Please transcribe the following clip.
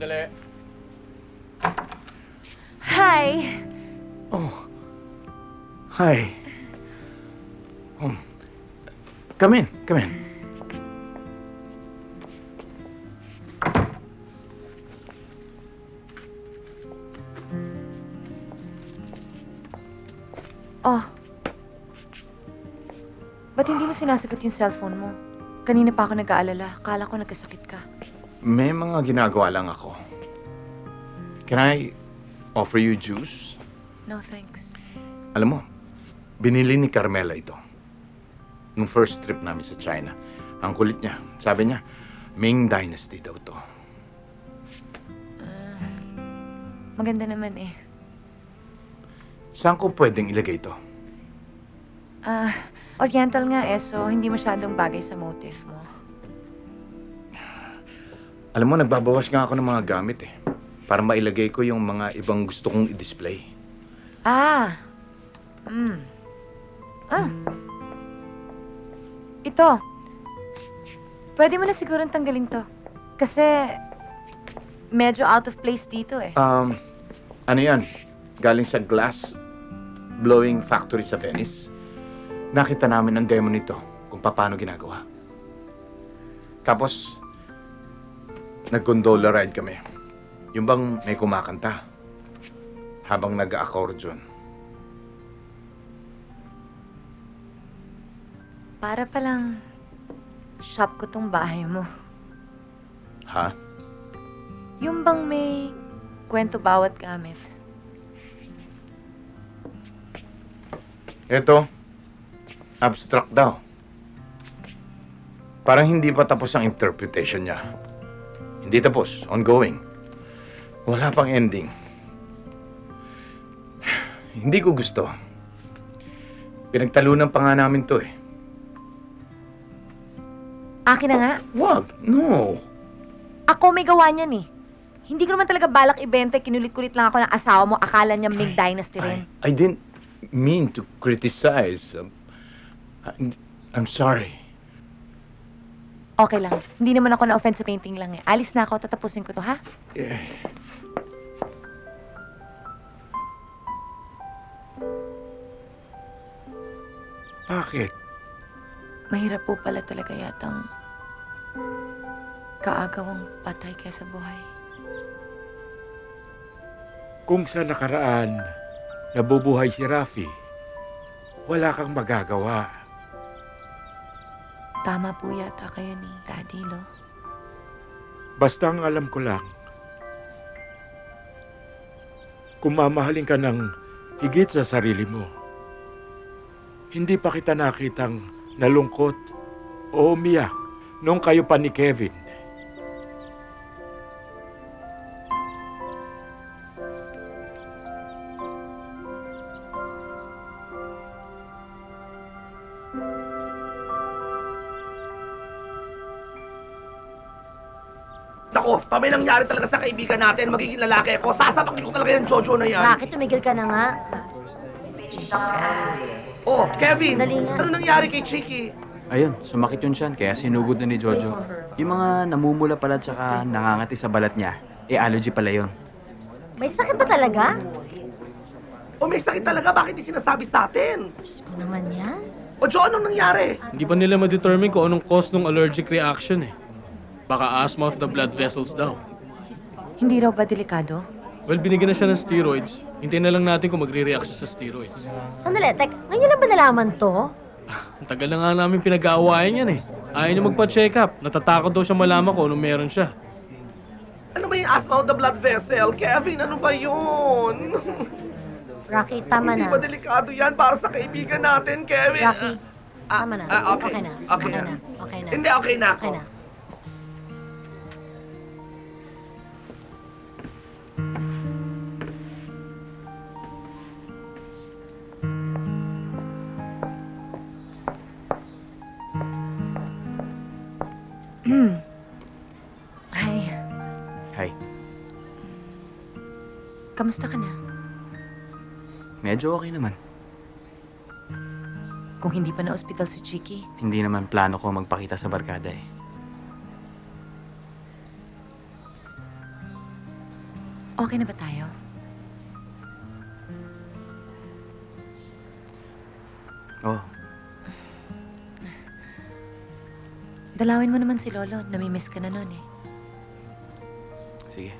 sandali. Hi! Oh. Hi. Come in, come in. Oh. Ba't hindi mo sinasagot yung cellphone mo? Kanina pa ako nag-aalala. Akala ko nagkasakit ka. May mga ginagawa lang ako. Can I offer you juice? No, thanks. Alam mo, binili ni Carmela ito. Nung first trip namin sa China. Ang kulit niya. Sabi niya, Ming Dynasty daw to. Maganda naman eh. Saan ko pwedeng ilagay ito? Oriental nga eh, so hindi masyadong bagay sa motif mo. Alam mo, nagbabawas nga ako ng mga gamit eh. Para mailagay ko yung mga ibang gusto kong i-display. Ito. Pwede mo na sigurong tanggalin to. Kasi medyo out of place dito eh. Ano yan? Galing sa glass blowing factory sa Venice. Nakita namin ang demo nito kung paano ginagawa. Tapos, nag-gondola ride kami. Yung bang may kumakanta habang nag-accordion. Para palang shop ko tong bahay mo. Ha? Yung bang may kwento bawat gamit. Ito, abstract daw. Parang hindi pa tapos ang interpretation niya. Hindi tapos, ongoing. Wala pang ending. Hindi ko gusto. Pinagtalunan pa nga namin to eh. Akin na nga. Wag, no. Ako may gawa niyan eh. Hindi ko naman talaga balak ibenta. Kinulit-kulit lang ako ng asawa mo. Akala niya Ming Dynasty rin. I didn't mean to criticize. I'm sorry. Okay lang. Hindi naman ako na-offend sa painting lang eh. Alis na ako. Tatapusin ko to, ha? Eh. Bakit? Mahirap po pala talaga yatang kaagawang patay kaysa buhay. Kung sa nakaraan nabubuhay si Rafi, wala kang magagawa. Tama po yata kayo ni Daddy, Lo. Basta ang alam ko lang, kung mamahalin ka ng higit sa sarili mo, hindi pa kita nakitang nalungkot o umiyak nung kayo pa ni Kevin. Nako, may nangyari talaga sa kaibigan natin, magiging lalaki ako. Sasapakin ko talaga yung Jojo na yan. Bakit tumigil ka na nga? Oh, Kevin, Dali nga. ano nangyari kay Chiki? Ayun, sumakit yun siyan, kaya sinugod na ni Jojo. Yung mga namumula pala tsaka nangangati sa balat niya, allergy pala yun. May sakit ba talaga? O may sakit talaga, bakit di sinasabi sa atin? Diyos ko naman yan. O Jo, anong nangyari? Hindi pa nila ma-determine kung anong cause ng allergic reaction eh. Baka asthma of the blood vessels daw. Hindi raw ba delikado? Well, binigyan na siya ng steroids. Hintayin na lang natin kung magre-react siya sa steroids. Sandali, ngayon lang ba nalaman to? Ang tagal na nga namin pinag-aawayan yan eh. Ayaw niya magpa-check up. Natatakot daw siya malaman kung anong meron siya. Ano ba yung asthma of the blood vessel? Kevin, ano ba yun? Rocky, tama Hindi na. ba delikado yan para sa kaibigan natin, Kevin? Rocky, tama na. Okay. Okay na. Okay Okay na. na. Okay na. Hindi, okay na ako. Okay na. Hi. Hi. Kamusta ka na? Medyo okay naman. Kung hindi pa na ospital si Chiki, Hindi naman plano ko magpakita sa barkada eh. Okay na ba tayo? Oh, Dalawin mo naman si Lolo. Namimiss ka na nun eh. sige.